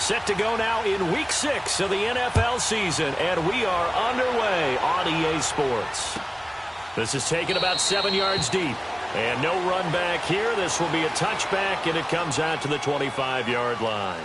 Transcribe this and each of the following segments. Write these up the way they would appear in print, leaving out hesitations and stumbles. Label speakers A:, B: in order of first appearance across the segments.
A: Set to go now in Week 6 of the NFL season, and we are underway on EA Sports. This is taken about 7 yards deep, and no run back here. This will be a touchback, and it comes out to the 25-yard line.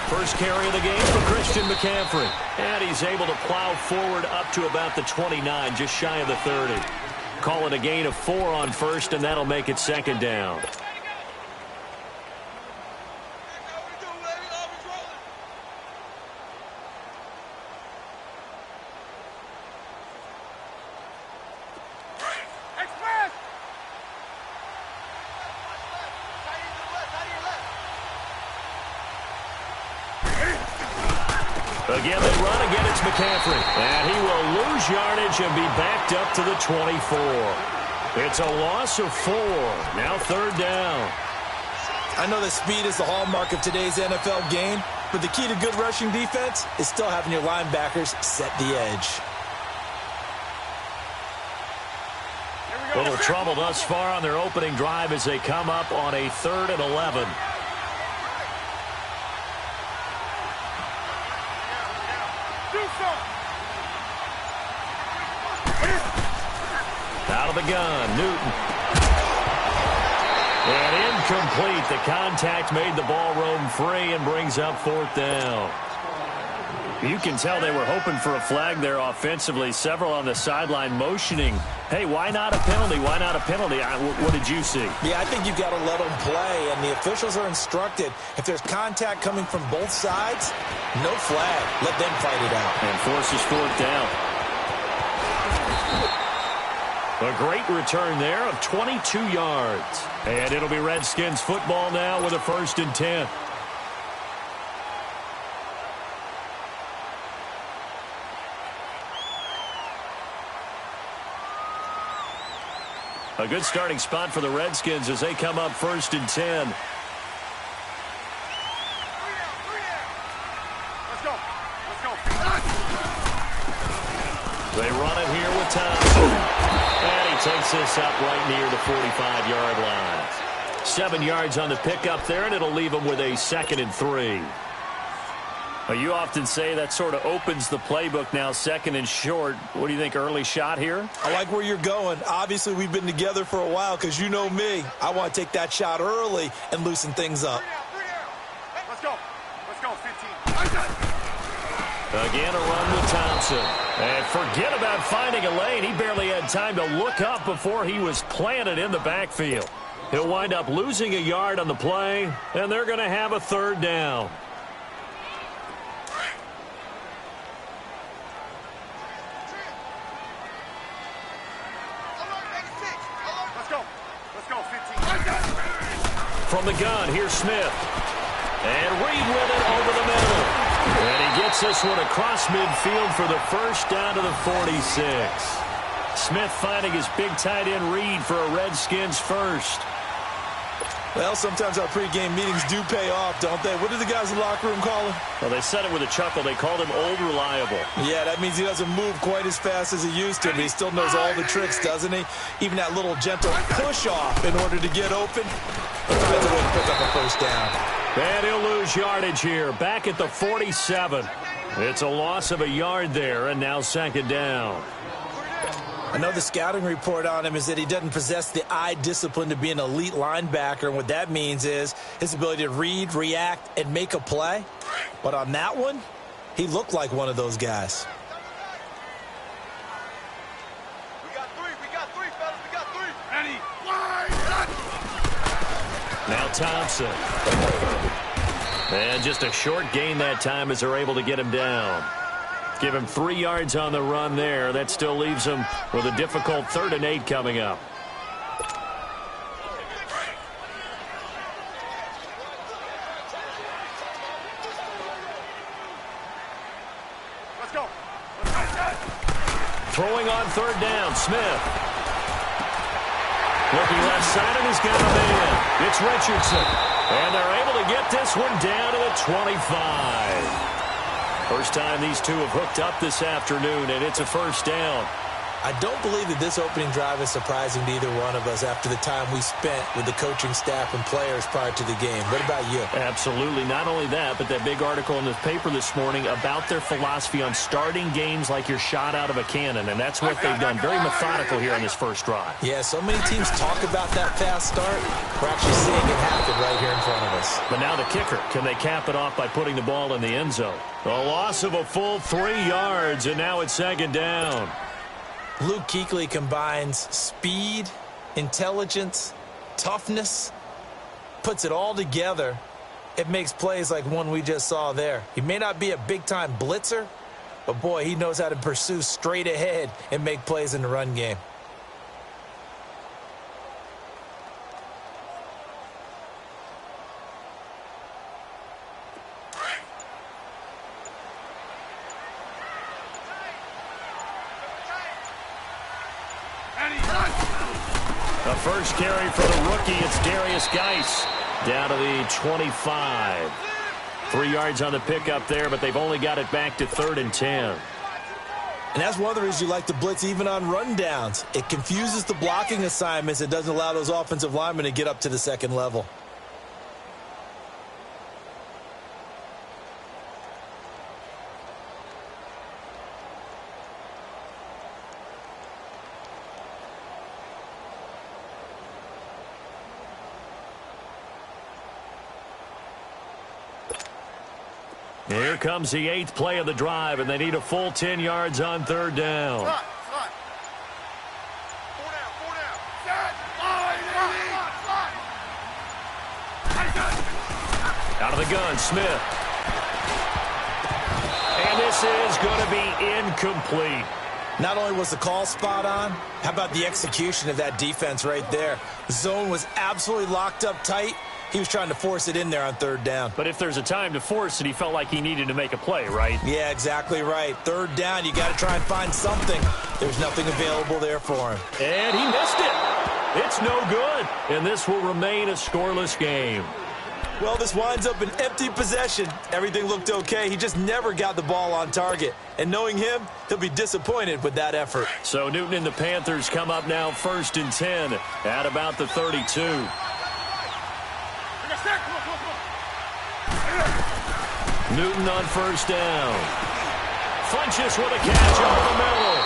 B: First carry of the game for Christian McCaffrey.
A: And he's able to plow forward up to about the 29, just shy of the 30. Call it a gain of 4 on first, and that'll make it second down. Again, they run. Again, it's McCaffrey. And he will lose yardage and be backed up to the 24. It's a loss of 4. Now third down.
B: I know that speed is the hallmark of today's NFL game, but the key to good rushing defense is still having your linebackers set the edge.
A: Little trouble thus far on their opening drive as they come up on a 3rd and 11. Out of the gun, Newton. And incomplete. The contact made the ball roam free and brings up 4th down. You can tell they were hoping for a flag there offensively. Several on the sideline motioning. Hey, why not a penalty? Why not a penalty? What did you see?
B: Yeah, I think you've got to let them play, and the officials are instructed. If there's contact coming from both sides, no flag. Let them fight it out.
A: And forces 4th down. A great return there of 22 yards. And it'll be Redskins football now with a 1st and 10. A good starting spot for the Redskins as they come up 1st and 10. They run it here with Thompson. And he takes this up right near the 45-yard line. 7 yards on the pickup there, and it'll leave them with a 2nd and 3. Well, you often say that sort of opens the playbook now, 2nd and short. What do you think, early shot here?
B: I like where you're going. Obviously, we've been together for a while because you know me. I want to take that shot early and loosen things up.
C: Let's go. Let's go, 15.
A: Again, a run with Thompson. And forget about finding a lane. He barely had time to look up before he was planted in the backfield. He'll wind up losing a yard on the play, and they're going to have a 3rd down. From the gun, here's Smith. And Reed with it over the middle. And he gets this one across midfield for the 1st down to the 46. Smith finding his big tight end Reed for a Redskins 1st.
B: Well, sometimes our pregame meetings do pay off, don't they? What did the guys in the locker room call him?
A: Well, they said it with a chuckle. They called him Old Reliable.
B: Yeah, that means he doesn't move quite as fast as he used to, but he still knows all the tricks, doesn't he? Even that little gentle push-off in order to get open. That's a way to pick up a 1st down.
A: And he'll lose yardage here, back at the 47. It's a loss of a yard there, and now 2nd down.
B: I know the scouting report on him is that he doesn't possess the eye discipline to be an elite linebacker, and what that means is his ability to read, react, and make a play. But on that one, he looked like one of those guys.
C: We got 3, fellas, we got 3. Ready, wide,
A: now Thompson. And just a short gain that time as they're able to get him down. Give him 3 yards on the run there. That still leaves him with a difficult 3rd and 8 coming up. Throwing on third down, Smith. Looking left side, and he's got a man. It's Richardson. And they're able to get this one down to the 25. First time these two have hooked up this afternoon, and it's a first down.
B: I don't believe that this opening drive is surprising to either one of us after the time we spent with the coaching staff and players prior to the game. What about you?
A: Absolutely. Not only that, but that big article in the paper this morning about their philosophy on starting games like you're shot out of a cannon, and that's what they've done. Very methodical here on this first drive.
B: Yeah, so many teams talk about that fast start. We're actually seeing it happen right here in front of us.
A: But now the kicker. Can they cap it off by putting the ball in the end zone? A loss of a full 3 yards, and now it's second down.
B: Luke Kuechly combines speed, intelligence, toughness, puts it all together. It makes plays like one we just saw there. He may not be a big-time blitzer, but, boy, he knows how to pursue straight ahead and make plays in the run game.
A: The first carry for the rookie, it's Darius Geis down to the 25. 3 yards on the pickup there, but they've only got it back to 3rd and 10.
B: And that's one of the reasons you like to blitz even on rundowns. It confuses the blocking assignments. It doesn't allow those offensive linemen to get up to the second level.
A: Here comes the 8th play of the drive, and they need a full 10 yards on 3rd down. Out of the gun, Smith. And this is going to be incomplete.
B: Not only was the call spot on, how about the execution of that defense right there? The zone was absolutely locked up tight. He was trying to force it in there on 3rd down.
A: But if there's a time to force it, he felt like he needed to make a play, right?
B: Yeah, exactly right. 3rd down, you got to try and find something. There's nothing available there for him.
A: And he missed it. It's no good. And this will remain a scoreless game.
B: Well, this winds up an empty possession. Everything looked okay. He just never got the ball on target. And knowing him, he'll be disappointed with that effort.
A: So Newton and the Panthers come up now 1st and 10 at about the 32. Newton on 1st down. Funches with a catch over the middle.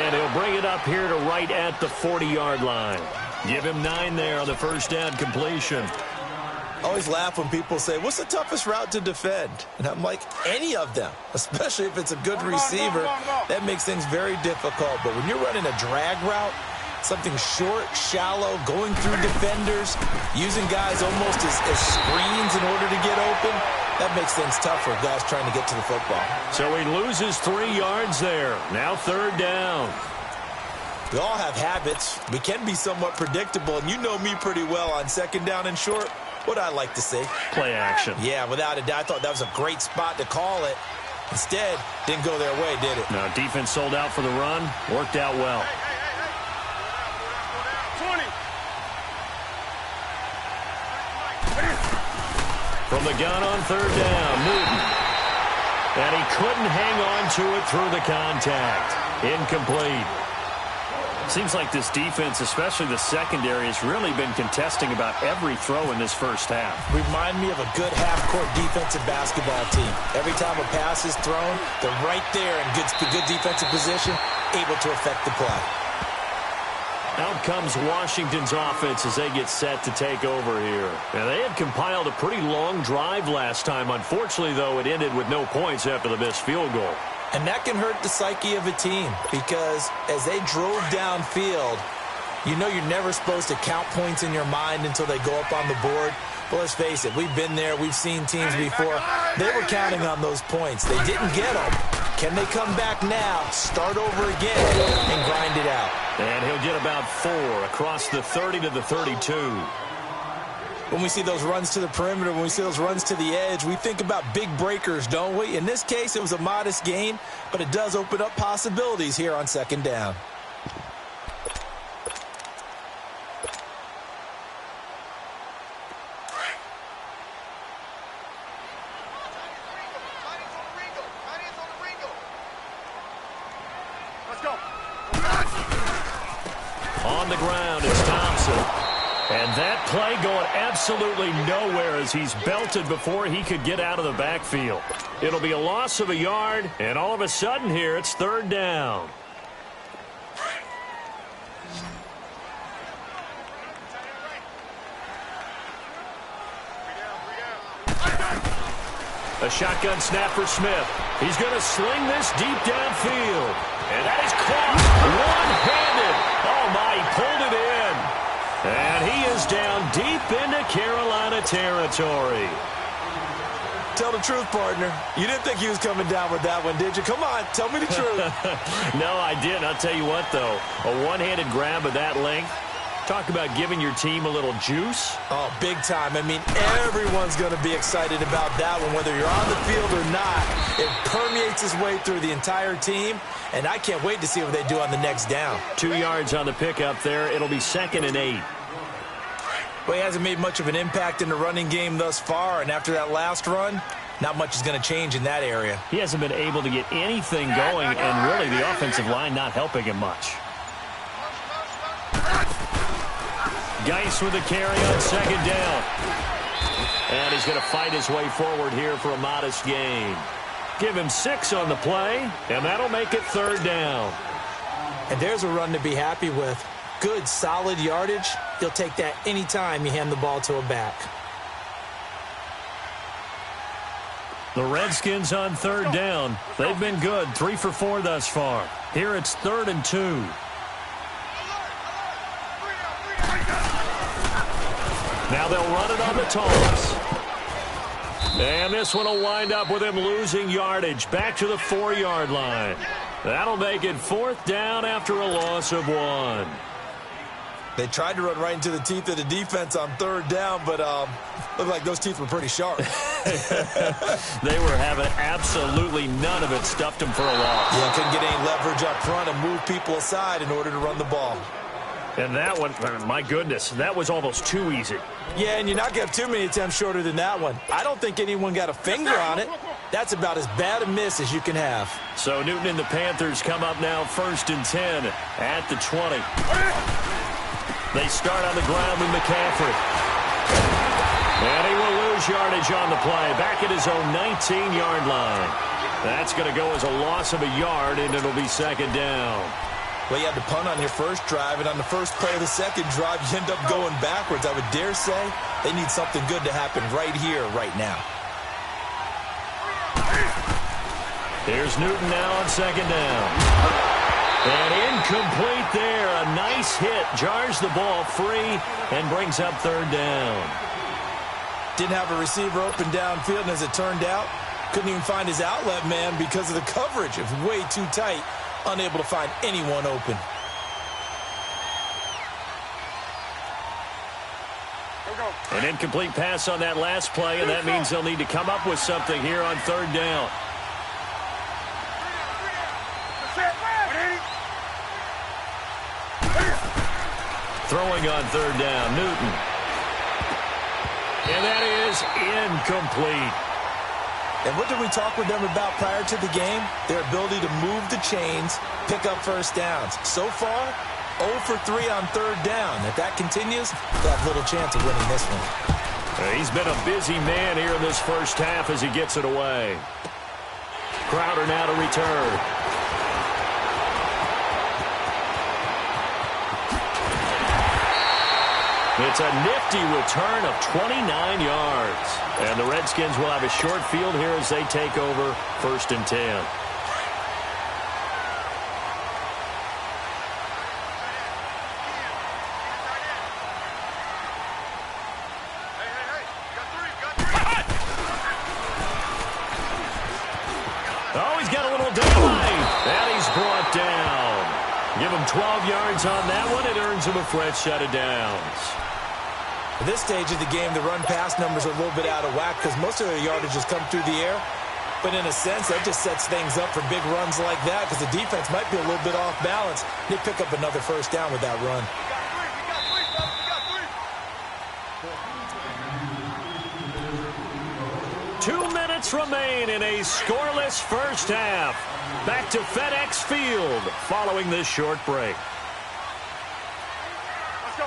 A: And he'll bring it up here to right at the 40-yard line. Give him 9 there on the 1st down completion.
B: I always laugh when people say, what's the toughest route to defend? And I'm like, any of them, especially if it's a good receiver. That makes things very difficult. But when you're running a drag route, something short, shallow, going through defenders, using guys almost as screens in order to get open, that makes things tough for guys trying to get to the football.
A: So he loses 3 yards there. Now 3rd down.
B: We all have habits. We can be somewhat predictable, and you know me pretty well on 2nd down and short. What I like to see.
A: Play action.
B: Yeah, without a doubt. I thought that was a great spot to call it. Instead, didn't go their way, did it?
A: No, defense sold out for the run. Worked out well. From the gun on 3rd down, Newton. And he couldn't hang on to it through the contact. Incomplete. Seems like this defense, especially the secondary, has really been contesting about every throw in this first half.
B: Remind me of a good half-court defensive basketball team. Every time a pass is thrown, they're right there in good defensive position, able to affect the play.
A: Out comes Washington's offense as they get set to take over here. Now, they had compiled a pretty long drive last time. Unfortunately, though, it ended with no points after the missed field goal.
B: And that can hurt the psyche of a team because as they drove downfield, you know you're never supposed to count points in your mind until they go up on the board. But let's face it, we've been there. We've seen teams before. They were counting on those points. They didn't get them. Can they come back now, start over again, and grind it out?
A: And he'll get about 4 across the 30 to the 32.
B: When we see those runs to the perimeter, when we see those runs to the edge, we think about big breakers, don't we? In this case, it was a modest gain, but it does open up possibilities here on second down.
C: Let's go.
A: On the ground, it's Thompson. And that play going absolutely nowhere as he's belted before he could get out of the backfield. It'll be a loss of a yard, and all of a sudden here, it's third down. A shotgun snap for Smith. He's going to sling this deep downfield. And that is caught one-handed. Oh, my, he pulled it in. And he is down deep into Carolina territory.
B: Tell the truth, partner. You didn't think he was coming down with that one, did you? Come on, tell me the truth.
A: No, I didn't. I'll tell you what, though. A one-handed grab of that length. Talk about giving your team a little juice.
B: Oh, big time. I mean, everyone's going to be excited about that one, whether you're on the field or not. It permeates its way through the entire team, and I can't wait to see what they do on the next down.
A: 2 yards on the pickup there. It'll be 2nd and 8.
B: Well, he hasn't made much of an impact in the running game thus far, and after that last run, not much is going to change in that area.
A: He hasn't been able to get anything going, and really the offensive line not helping him much. Geis with the carry on second down. And he's going to fight his way forward here for a modest gain. Give him 6 on the play, and that'll make it third down.
B: And there's a run to be happy with. Good, solid yardage. You'll take that anytime you hand the ball to a back.
A: The Redskins on third down. They've been good, 3 for 4 thus far. Here it's 3rd and 2. Now they'll run it on the toss. And this one will wind up with him losing yardage back to the 4-yard line. That'll make it 4th down after a loss of 1.
B: They tried to run right into the teeth of the defense on third down, but looked like those teeth were pretty sharp.
A: They were having absolutely none of it. Stuffed them for a loss.
B: Yeah, couldn't get any leverage up front and move people aside in order to run the ball.
A: And that one, my goodness, that was almost too easy.
B: Yeah, and you're not going to have too many attempts shorter than that one. I don't think anyone got a finger on it. That's about as bad a miss as you can have.
A: So Newton and the Panthers come up now 1st and 10 at the 20. They start on the ground with McCaffrey. And he will lose yardage on the play, back at his own 19-yard line. That's going to go as a loss of a yard, and it'll be 2nd down.
B: Well, you had to punt on your first drive, and on the first play of the second drive, you end up going backwards. I would dare say they need something good to happen right here, right now.
A: Here's Newton now on 2nd down. And incomplete there. A nice hit. Jars the ball free and brings up 3rd down.
B: Didn't have a receiver open downfield, and as it turned out, couldn't even find his outlet man because of the coverage. It was way too tight. Unable to find anyone open.
A: An incomplete pass on that last play, and that means they'll need to come up with something here on 3rd down. Throwing on 3rd down, Newton. And that is incomplete.
B: And what did we talk with them about prior to the game? Their ability to move the chains, pick up first downs. So far, 0 for 3 on 3rd down. If that continues, they'll have little chance of winning this one.
A: He's been a busy man here in this first half as he gets it away. Crowder now to return. It's a nifty return of 29 yards. And the Redskins will have a short field here as they take over 1st and 10. Oh, he's got a little dive. And he's brought down. Give him 12 yards on that one. It earns him a fresh set of downs.
B: At this stage of the game, the run-pass numbers are a little bit out of whack because most of their yardage has come through the air. But in a sense, that just sets things up for big runs like that because the defense might be a little bit off balance. They pick up another first down with that run.
A: We got 3, 2 minutes remain in a scoreless first half. Back to FedEx Field following this short break.
C: Let's go.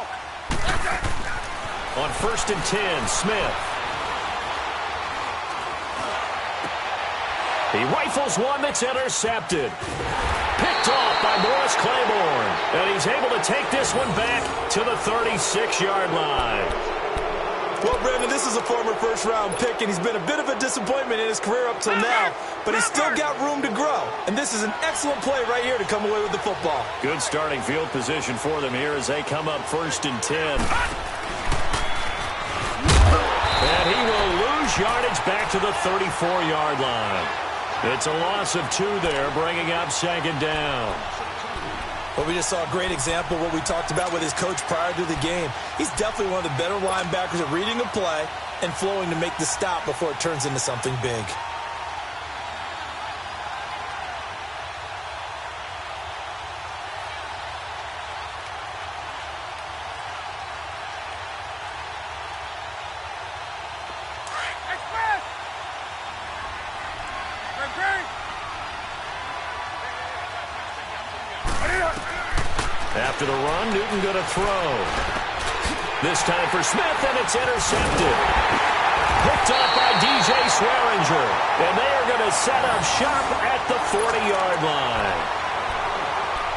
A: On 1st and 10, Smith. He rifles one that's intercepted. Picked off by Morris Claiborne. And he's able to take this one back to the 36-yard line.
B: Well, Brandon, this is a former first-round pick, and he's been a bit of a disappointment in his career up till now. But he's still got room to grow. And this is an excellent play right here to come away with the football.
A: Good starting field position for them here as they come up 1st and 10. And he will lose yardage back to the 34-yard line. It's a loss of 2 there, bringing up 2nd down.
B: Well, we just saw a great example of what we talked about with his coach prior to the game. He's definitely one of the better linebackers at reading a play and flowing to make the stop before it turns into something big.
A: After the run, Newton going to throw. This time for Smith, and it's intercepted. Picked up by DJ Swearinger. And they are going to set up shop at the 40-yard line.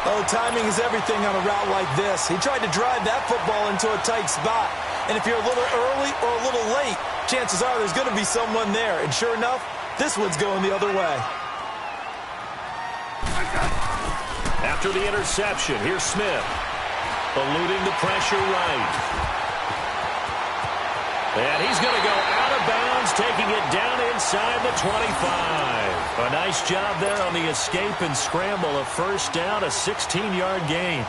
B: Oh, timing is everything on a route like this. He tried to drive that football into a tight spot. And if you're a little early or a little late, chances are there's going to be someone there. And sure enough, this one's going the other way.
A: After the interception, here's Smith. Eluding the pressure right. And he's going to go out of bounds, taking it down inside the 25. A nice job there on the escape and scramble. A first down, a 16-yard gain.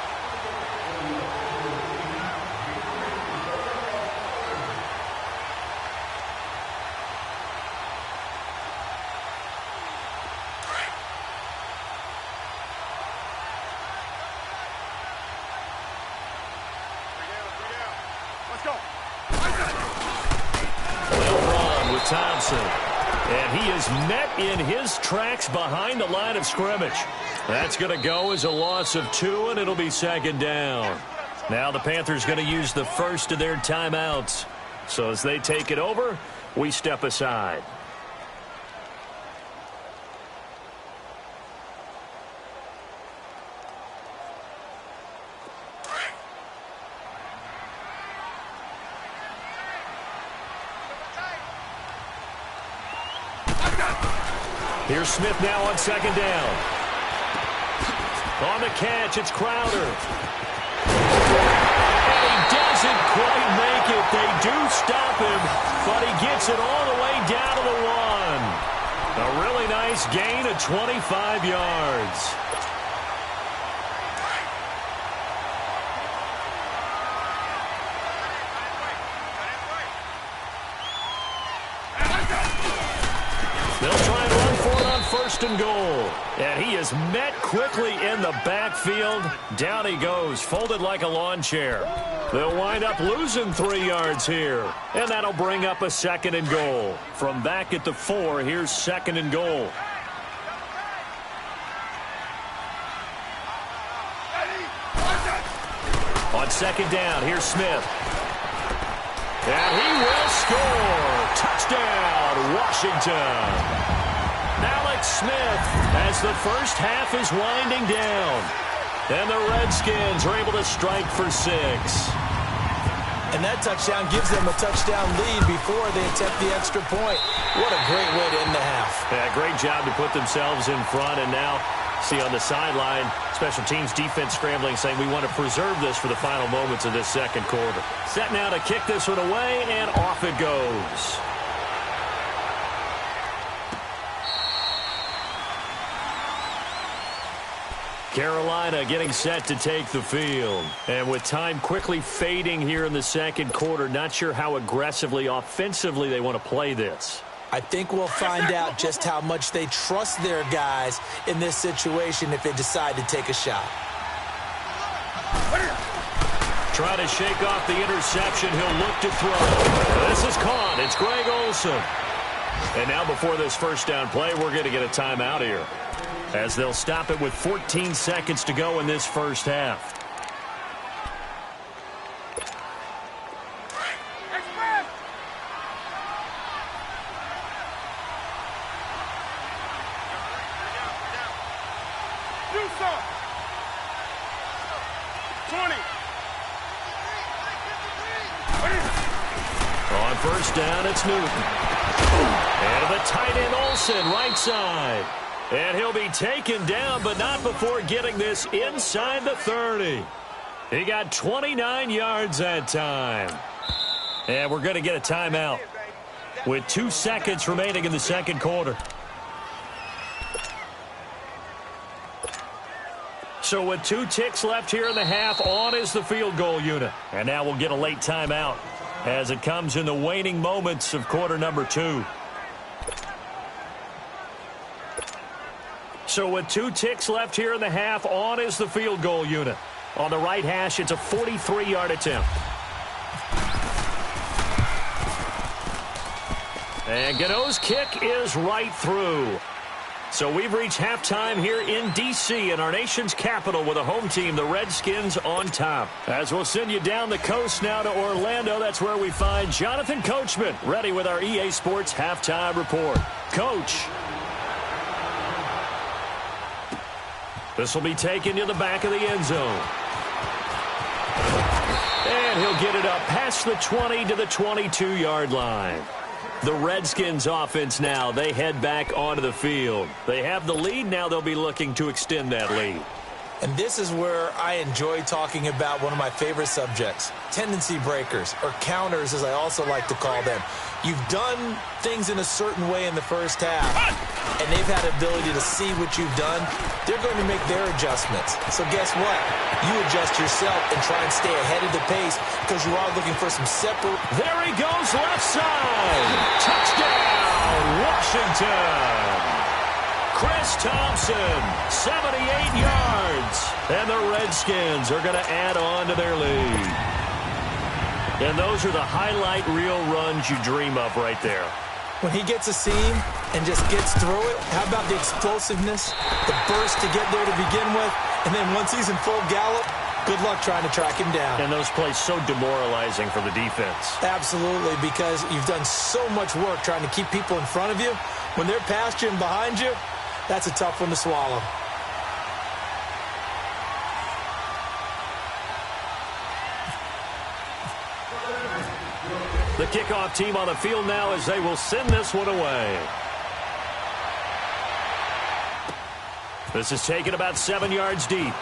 A: Thompson. And he is met in his tracks behind the line of scrimmage. That's going to go as a loss of 2, and it'll be 2nd down. Now the Panthers going to use the first of their timeouts. So as they take it over, we step aside. Here's Smith now on 2nd down. On the catch, it's Crowder. And he doesn't quite make it. They do stop him, but he gets it all the way down to the 1. A really nice gain of 25 yards. They'll try and run for it on 1st and goal. And he is met quickly in the backfield. Down he goes, folded like a lawn chair. They'll wind up losing 3 yards here. And that'll bring up a 2nd and goal. From back at the 4, here's 2nd and goal. On 2nd down, here's Smith. And he will score. Touchdown, Washington. Alex Smith as the first half is winding down. And the Redskins are able to strike for 6.
B: And that touchdown gives them a touchdown lead before they attempt the extra point. What a great way to end the half. Yeah, great job to put themselves in front. And now, see on the sideline, special teams defense scrambling, saying we want to preserve this for the final moments of this 2nd quarter. Set now to kick this one away, and off it goes.
A: Carolina getting set to take the field. And with time quickly fading here in the second quarter, not sure how aggressively, offensively they want to play this.
B: I think we'll find out just how much they trust their guys in this situation if they decide to take a shot.
A: Try to shake off the interception. He'll look to throw. This is caught. It's Greg Olsen. And now before this first down play, we're going to get a timeout here, as they'll stop it with 14 seconds to go in this first half. On first down, it's Newton. And the tight end Olsen, right side. And he'll be taken down, but not before getting this inside the 30. He got 29 yards that time. And we're going to get a timeout with 2 seconds remaining in the second quarter. So with 2 ticks left here in the half, on is the field goal unit. And now we'll get a late timeout as it comes in the waning moments of quarter number 2. So with 2 ticks left here in the half, on is the field goal unit. On the right hash, it's a 43-yard attempt. And Gano's kick is right through. So we've reached halftime here in D.C. in our nation's capital with a home team, the Redskins, on top. As we'll send you down the coast now to Orlando, that's where we find Jonathan Coachman, ready with our EA Sports halftime report. Coach. This will be taken to the back of the end zone. And he'll get it up past the 20 to the 22-yard line. The Redskins offense now, they head back onto the field. They have the lead. Now they'll be looking to extend that lead.
B: And this is where I enjoy talking about one of my favorite subjects, tendency breakers, or counters as I also like to call them. You've done things in a certain way in the first half, and they've had the ability to see what you've done. They're going to make their adjustments. So guess what? You adjust yourself and try and stay ahead of the pace because you are looking for some separate.
A: There he goes, left side. Touchdown, Washington. Chris Thompson, 78 yards. And the Redskins are going to add on to their lead. And those are the highlight reel runs you dream of right there.
B: When he gets a seam and just gets through it, how about the explosiveness, the burst to get there to begin with, and then once he's in full gallop, good luck trying to track him down.
A: And those plays so demoralizing for the defense.
B: Absolutely, because you've done so much work trying to keep people in front of you. When they're past you and behind you, that's a tough one to swallow.
A: The kickoff team on the field now as they will send this one away. This is taken about 7 yards deep.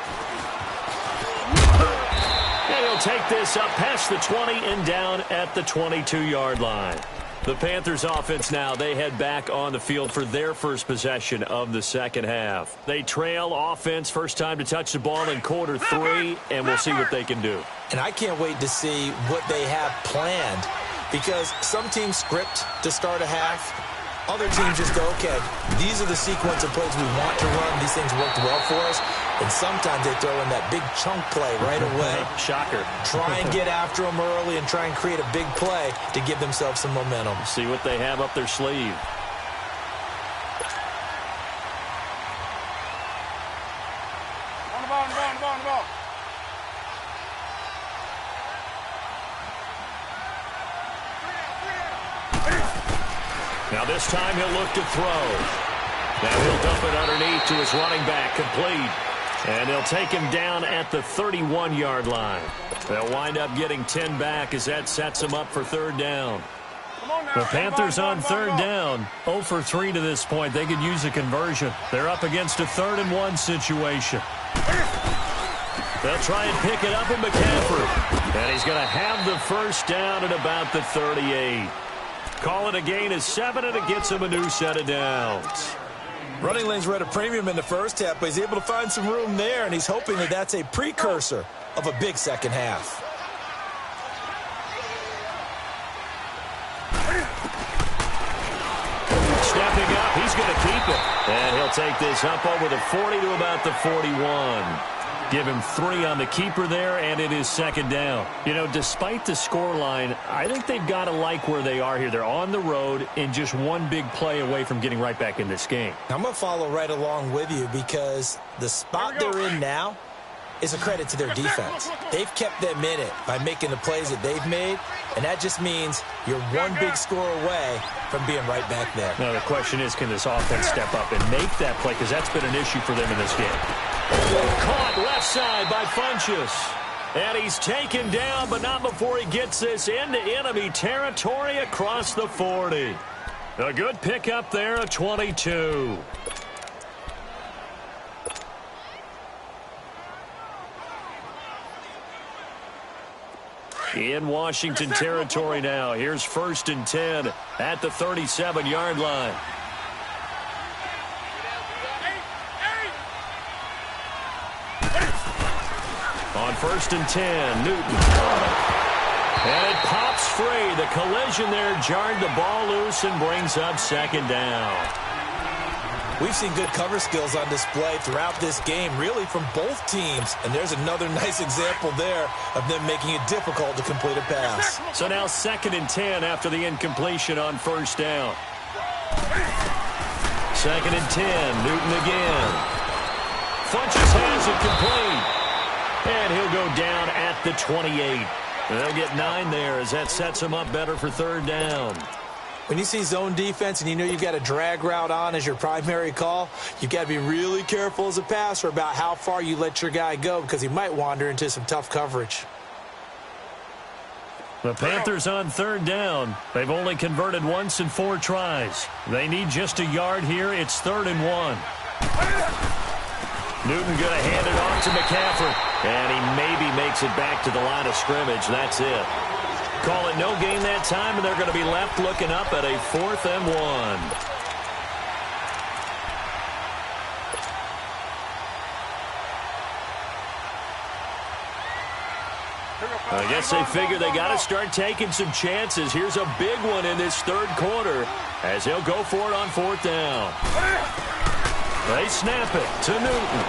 A: And he'll take this up past the 20 and down at the 22-yard line. The Panthers offense now, they head back on the field for their first possession of the second half. They trail offense, first time to touch the ball in quarter 3, and we'll see what they can do.
B: And I can't wait to see what they have planned, because some teams script to start a half. Other teams just go, okay, these are the sequence of plays we want to run. These things worked well for us. And sometimes they throw in that big chunk play right away.
A: Shocker.
B: Try and get after them early and try and create a big play to give themselves some momentum.
A: See what they have up their sleeve.
C: On the ball, on the ball, on the ball, on the ball.
A: Now this time he'll look to throw. Now he'll dump it underneath to his running back, complete. And they'll take him down at the 31-yard line. They'll wind up getting 10 back as that sets them up for third down. The Panthers on third down, 0 for 3 to this point. They could use a conversion. They're up against a 3rd-and-1 situation. They'll try and pick it up in McCaffrey. And he's going to have the first down at about the 38. Call it a gain of 7, and it gets him a new set of downs.
B: Running lanes were at a premium in the first half, but he's able to find some room there, and he's hoping that that's a precursor of a big second half.
A: Stepping up, he's going to keep it. And he'll take this up over the 40 to about the 41. Give him 3 on the keeper there, and it is second down. You know, despite the scoreline, I think they've got to like where they are here. They're on the road and just one big play away from getting right back in this game.
B: I'm going to follow right along with you because the spot they're in now is a credit to their defense. They've kept them in it by making the plays that they've made, and that just means you're one big score away from being right back there.
A: Now, the question is, can this offense step up and make that play? Because that's been an issue for them in this game. Caught left side by Funchess. And he's taken down, but not before he gets this into enemy territory across the 40. A good pickup there, a 22. In Washington territory now. Here's 1st and 10 at the 37-yard line. On 1st and 10, Newton. And it pops free. The collision there jarred the ball loose and brings up second down.
B: We've seen good cover skills on display throughout this game, really from both teams. And there's another nice example there of them making it difficult to complete a pass.
A: So now 2nd and 10 after the incompletion on 1st down. 2nd and 10, Newton again. Funchess has it complete. And he'll go down at the 28. They'll get 9 there as that sets him up better for 3rd down.
B: When you see zone defense and you know you've got a drag route on as your primary call, you've got to be really careful as a passer about how far you let your guy go because he might wander into some tough coverage.
A: The Panthers on 3rd down. They've only converted once in 4 tries. They need just a yard here. It's 3rd and 1. Newton going to hand it off to McCaffrey. And he maybe makes it back to the line of scrimmage. That's it. Call it no gain that time, and they're going to be left looking up at a 4th and 1. I guess they figure they got to start taking some chances. Here's a big one in this 3rd quarter as he'll go for it on 4th down. They snap it to Newton.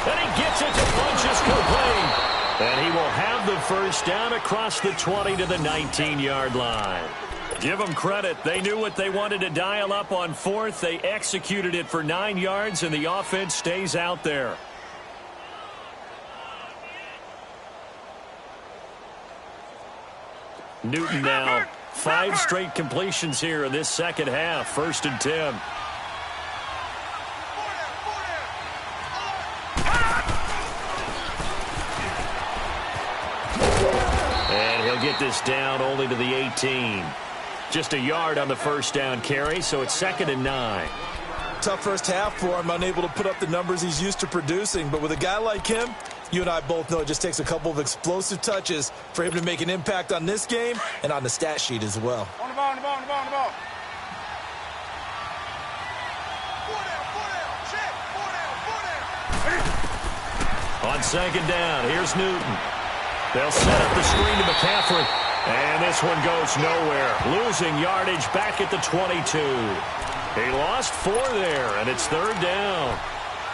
A: And he gets it to Funchess complete. And he will have the 1st down across the 20 to the 19-yard line. Give them credit. They knew what they wanted to dial up on 4th. They executed it for 9 yards, and the offense stays out there. Newton now 5 straight completions here in this second half. 1st and 10. Get this down only to the 18. Just a yard on the 1st down carry, so it's 2nd and 9.
B: Tough first half for him, unable to put up the numbers he's used to producing. But with a guy like him, you and I both know it just takes a couple of explosive touches for him to make an impact on this game and on the stat sheet as well.
C: On the ball, on the ball, on the ball, on the ball.
A: On 2nd down, here's Newton. They'll set up the screen to McCaffrey. And this one goes nowhere. Losing yardage back at the 22. He lost 4 there, and it's 3rd down.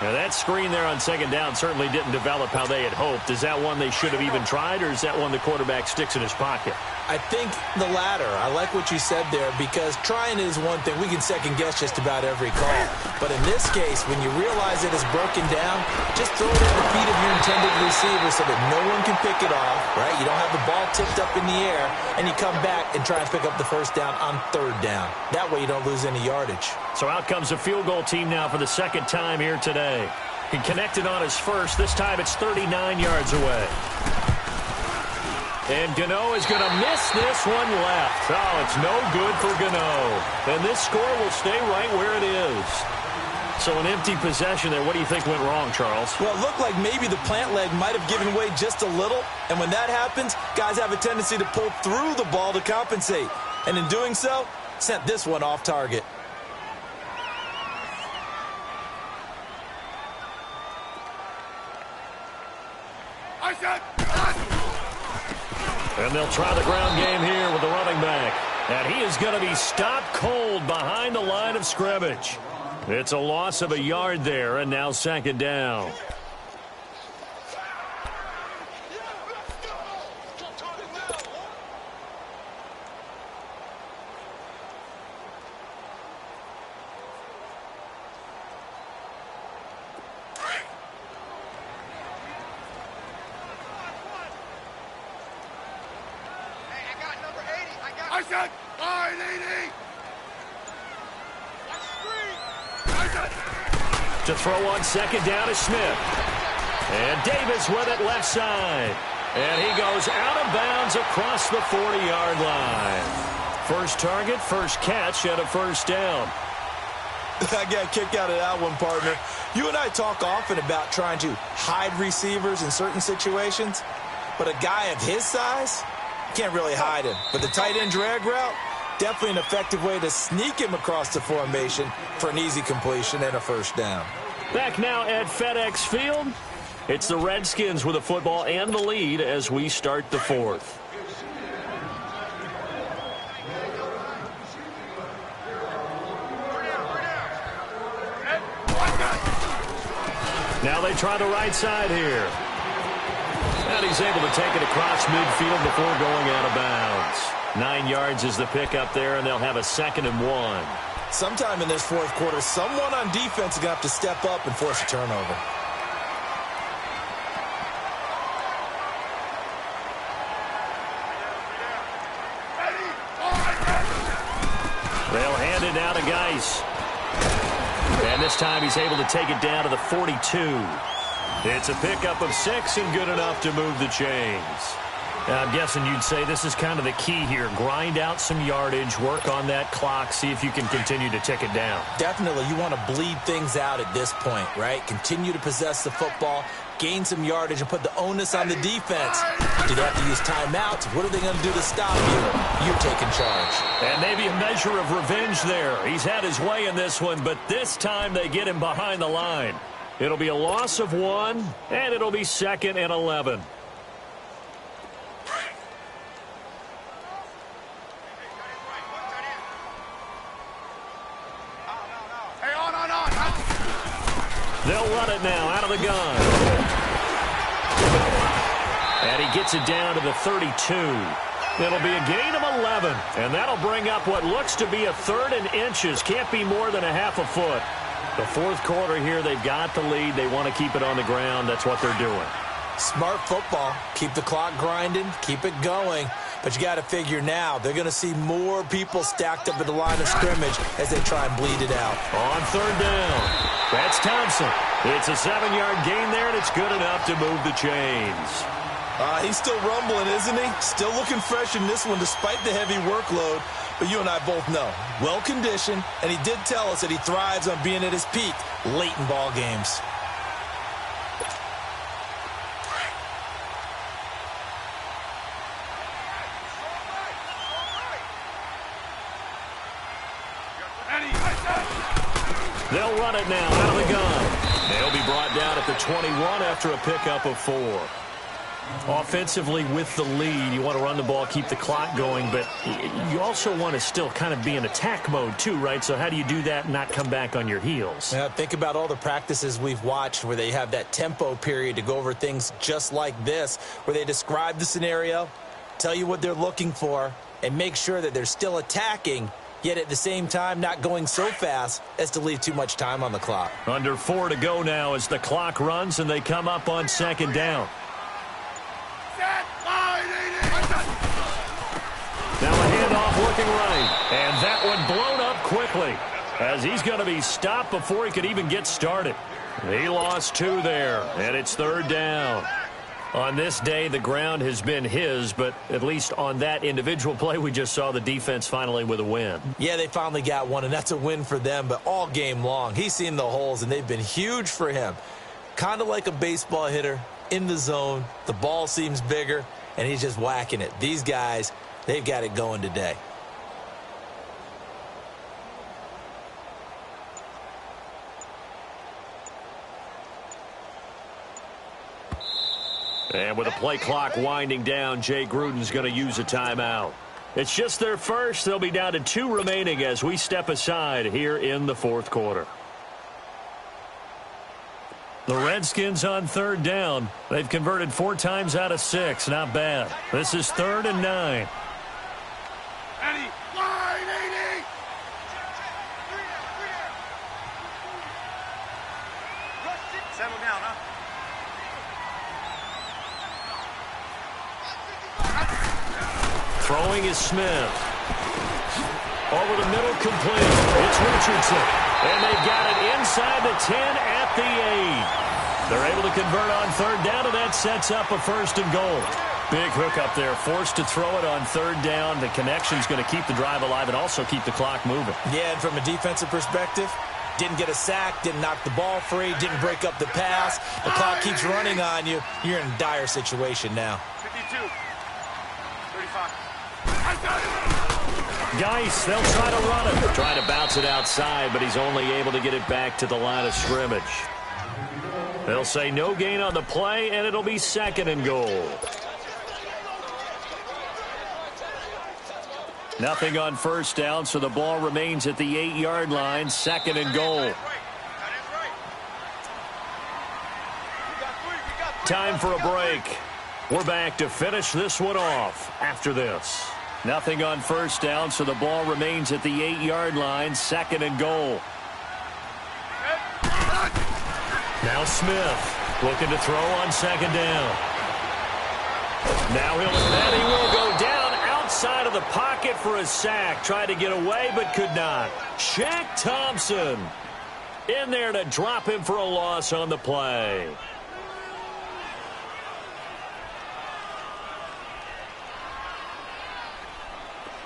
A: Now, that screen there on 2nd down certainly didn't develop how they had hoped. Is that one they should have even tried, or is that one the quarterback sticks in his pocket?
B: I think the latter. I like what you said there because trying is one thing. We can second-guess just about every call. But in this case, when you realize it is broken down, just throw it at the feet of your intended receiver so that no one can pick it off, right? You don't have the ball tipped up in the air, and you come back and try and pick up the 1st down on 3rd down. That way you don't lose any yardage. So
A: out comes a field goal team now for the 2nd time here today. He connected on his first. This time it's 39 yards away. And Gano is going to miss this one left. Oh, it's no good for Gano. And this score will stay right where it is. So an empty possession there. What do you think went wrong, Charles?
B: Well, it looked like maybe the plant leg might have given way just a little. And when that happens, guys have a tendency to pull through the ball to compensate. And in doing so, sent this one off target.
A: And they'll try the ground game here with the running back. And he is going to be stopped cold behind the line of scrimmage. It's a loss of a yard there, and now second down.
C: I said 980.
A: To throw on second down is Smith. And Davis with it left side. And he goes out of bounds across the 40-yard line. First target, first catch, and a first down.
B: I got a kick out of that one, partner. You and I talk often about trying to hide receivers in certain situations, but a guy of his size, can't really hide him. But the tight end drag route, definitely an effective way to sneak him across the formation for an easy completion and a first down.
A: Back now at FedEx Field, it's the Redskins with the football and the lead as we start the fourth. Now they try the right side here. And he's able to take it across midfield before going out of bounds. 9 yards is the pickup there, and they'll have a 2nd and 1.
B: Sometime in this fourth quarter, someone on defense is going to have to step up and force a turnover.
A: They'll hand it now to Geis. And this time he's able to take it down to the 42. It's a pickup of 6 and good enough to move the chains. I'm guessing you'd say this is kind of the key here. Grind out some yardage, work on that clock, see if you can continue to tick it down.
B: Definitely, you want to bleed things out at this point, right? Continue to possess the football, gain some yardage, and put the onus on the defense. Do they have to use timeouts? What are they going to do to stop you? You're taking charge.
A: And maybe a measure of revenge there. He's had his way in this one, but this time they get him behind the line. It'll be a loss of 1, and it'll be 2nd and 11. They'll run it now out of the gun. And he gets it down to the 32. It'll be a gain of 11, and that'll bring up what looks to be a 3rd and inches. Can't be more than a half a foot. The fourth quarter here, they've got the lead. They want to keep it on the ground. That's what they're doing.
B: Smart football. Keep the clock grinding. Keep it going. But you got to figure now, they're going to see more people stacked up at the line of scrimmage as they try and bleed it out.
A: On 3rd down, that's Thompson. It's a 7-yard gain there, and it's good enough to move the chains.
B: He's still rumbling, isn't he? Still looking fresh in this one despite the heavy workload. But you and I both know, well-conditioned, and he did tell us that he thrives on being at his peak late in ball games.
A: They'll run it now out of the gun. They'll be brought down at the 21 after a pickup of 4. Offensively with the lead, you want to run the ball, keep the clock going, but you also want to still kind of be in attack mode too, right? So how do you do that and not come back on your heels?
B: Yeah, think about all the practices we've watched where they have that tempo period to go over things just like this, where they describe the scenario, tell you what they're looking for, and make sure that they're still attacking, yet at the same time not going so fast as to leave too much time on the clock.
A: Under 4 to go now as the clock runs and they come up on 2nd down. Now a handoff working right, and that one blown up quickly as he's going to be stopped before he could even get started. He lost 2 there, and it's 3rd down. On this day, the ground has been his, but at least on that individual play, we just saw the defense finally with a win.
B: Yeah, they finally got one, and that's a win for them, but all game long, he's seen the holes, and they've been huge for him. Kind of like a baseball hitter in the zone. The ball seems bigger, and he's just whacking it. These guys, they've got it going today.
A: And with the play clock winding down, Jay Gruden's going to use a timeout. It's just their first. They'll be down to 2 remaining as we step aside here in the fourth quarter. The Redskins on 3rd down. They've converted 4 times out of 6. Not bad. This is 3rd and 9.
C: Ready, line, 80. Settle down, huh?
A: Throwing is Smith. Over the middle, complete. It's Richardson. And they've got it inside the 10 at the 8. They're able to convert on 3rd down, and that sets up a 1st and goal. Big hook up there. Forced to throw it on 3rd down. The connection's going to keep the drive alive and also keep the clock moving.
B: Yeah, and from a defensive perspective, didn't get a sack, didn't knock the ball free, didn't break up the pass. The clock keeps running on you. You're in a dire situation now.
C: 52. 35.
A: Geis, they'll try to run it. Trying to bounce it outside, but he's only able to get it back to the line of scrimmage. They'll say no gain on the play, and it'll be 2nd and goal. Nothing on 1st down, so the ball remains at the 8-yard line, 2nd and goal. Time for a break. We're back to finish this one off after this. Nothing on 1st down, so the ball remains at the 8-yard line, 2nd and goal. Now Smith looking to throw on 2nd down. Now he will go down outside of the pocket for a sack. Tried to get away but could not. Shaq Thompson in there to drop him for a loss on the play.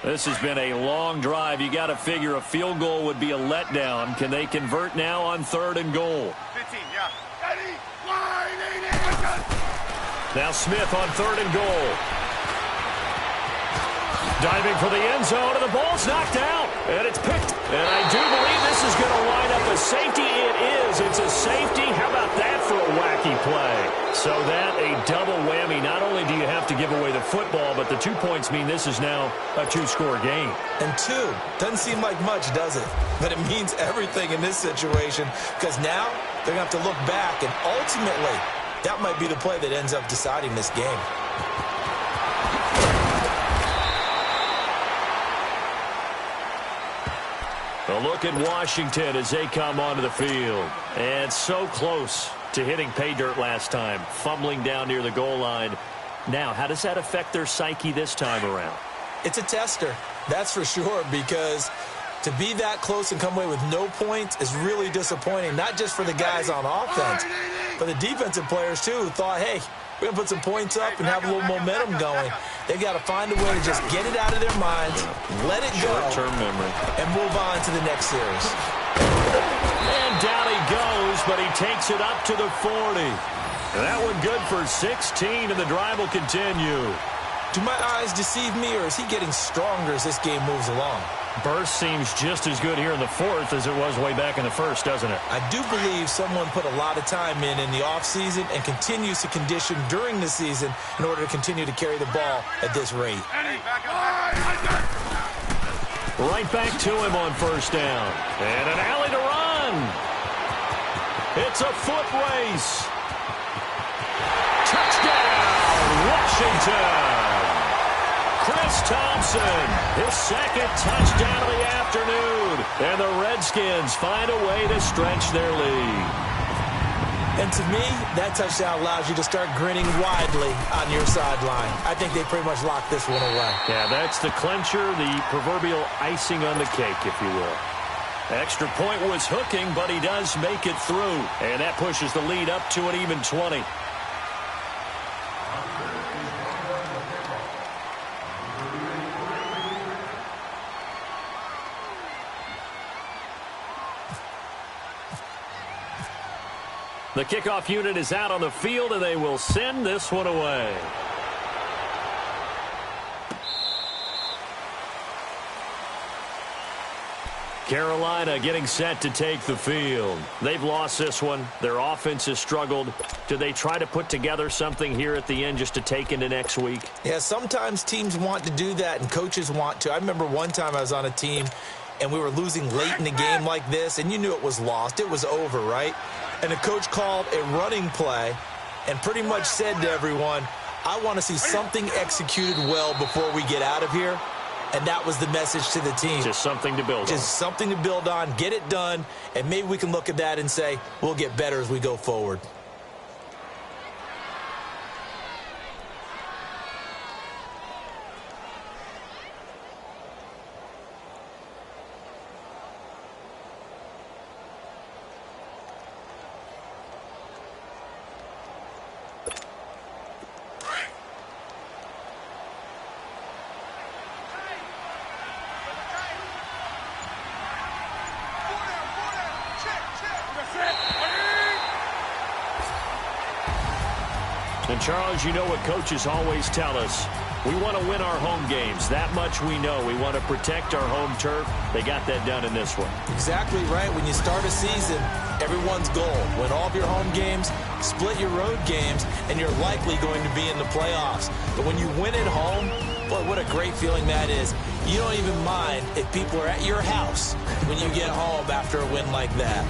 A: This has been a long drive. You got to figure a field goal would be a letdown. Can they convert now on 3rd and goal?
C: 15, yeah. Ready, line, 80.
A: Now Smith on 3rd and goal. Diving for the end zone, and the ball's knocked out. And it's picked. And I do believe this is going to line up a safety. It is. It's a safety. How about that for a wacky play? So that a double whammy. Not only do you have to give away the football, but the 2 points mean this is now a 2-score game.
B: And 2 doesn't seem like much, does it? But it means everything in this situation, because now they're going to have to look back, and ultimately that might be the play that ends up deciding this game.
A: A look at Washington as they come onto the field. And so close to hitting pay dirt last time, fumbling down near the goal line. Now, how does that affect their psyche this time around?
B: It's a tester, that's for sure, because to be that close and come away with no points is really disappointing, not just for the guys on offense, but the defensive players, too, who thought, hey, we're going to put some points up and have a little momentum going. They've got to find a way to just get it out of their minds, let it go,
A: short-term memory,
B: and move on to the next series.
A: And down he goes, but he takes it up to the 40. That one good for 16, and the drive will continue.
B: Do my eyes deceive me, or is he getting stronger as this game moves along?
A: Burst seems just as good here in the 4th as it was way back in the 1st, doesn't it?
B: I do believe someone put a lot of time in the offseason and continues to condition during the season in order to continue to carry the ball at this rate.
A: Right back to him on 1st down. And an alley to run. It's a foot race. Touchdown, Washington. Chris Thompson, his 2nd touchdown of the afternoon. And the Redskins find a way to stretch their lead.
B: And to me, that touchdown allows you to start grinning widely on your sideline. I think they pretty much locked this one away.
A: Yeah, that's the clincher, the proverbial icing on the cake, if you will. Extra point was hooking, but he does make it through. And that pushes the lead up to an even 20. The kickoff unit is out on the field, and they will send this one away. Carolina getting set to take the field. They've lost this one. Their offense has struggled. Do they try to put together something here at the end just to take into next week?
B: Yeah, sometimes teams want to do that and coaches want to. I remember one time I was on a team and we were losing late in the game like this, and you knew it was lost. It was over, right? And the coach called a running play and pretty much said to everyone, I want to see something executed well before we get out of here. And that was the message to the team.
A: Just something to build on.
B: Just something to build on, get it done, and maybe we can look at that and say, we'll get better as we go forward.
A: And, Charles, you know what coaches always tell us. We want to win our home games. That much we know. We want to protect our home turf. They got that done in this one.
B: Exactly right. When you start a season, everyone's goal, win all of your home games, split your road games, and you're likely going to be in the playoffs. But when you win at home, boy, what a great feeling that is. You don't even mind if people are at your house when you get home after a win like that.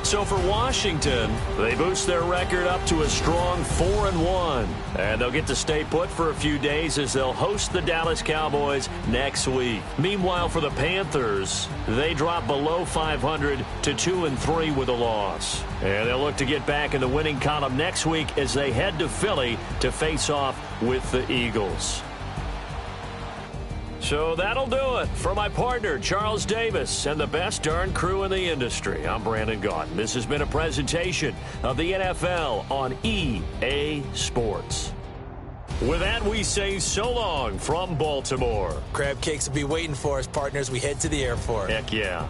A: So for Washington, they boost their record up to a strong 4-1. And they'll get to stay put for a few days as they'll host the Dallas Cowboys next week. Meanwhile, for the Panthers, they drop below 500 to 2-3 with a loss. And they'll look to get back in the winning column next week as they head to Philly to face off with the Eagles. So that'll do it. For my partner, Charles Davis, and the best darn crew in the industry, I'm Brandon Gaudin. This has been a presentation of the NFL on EA Sports. With that, we say so long from Baltimore.
B: Crab cakes will be waiting for us, partners. We head to the airport.
A: Heck yeah.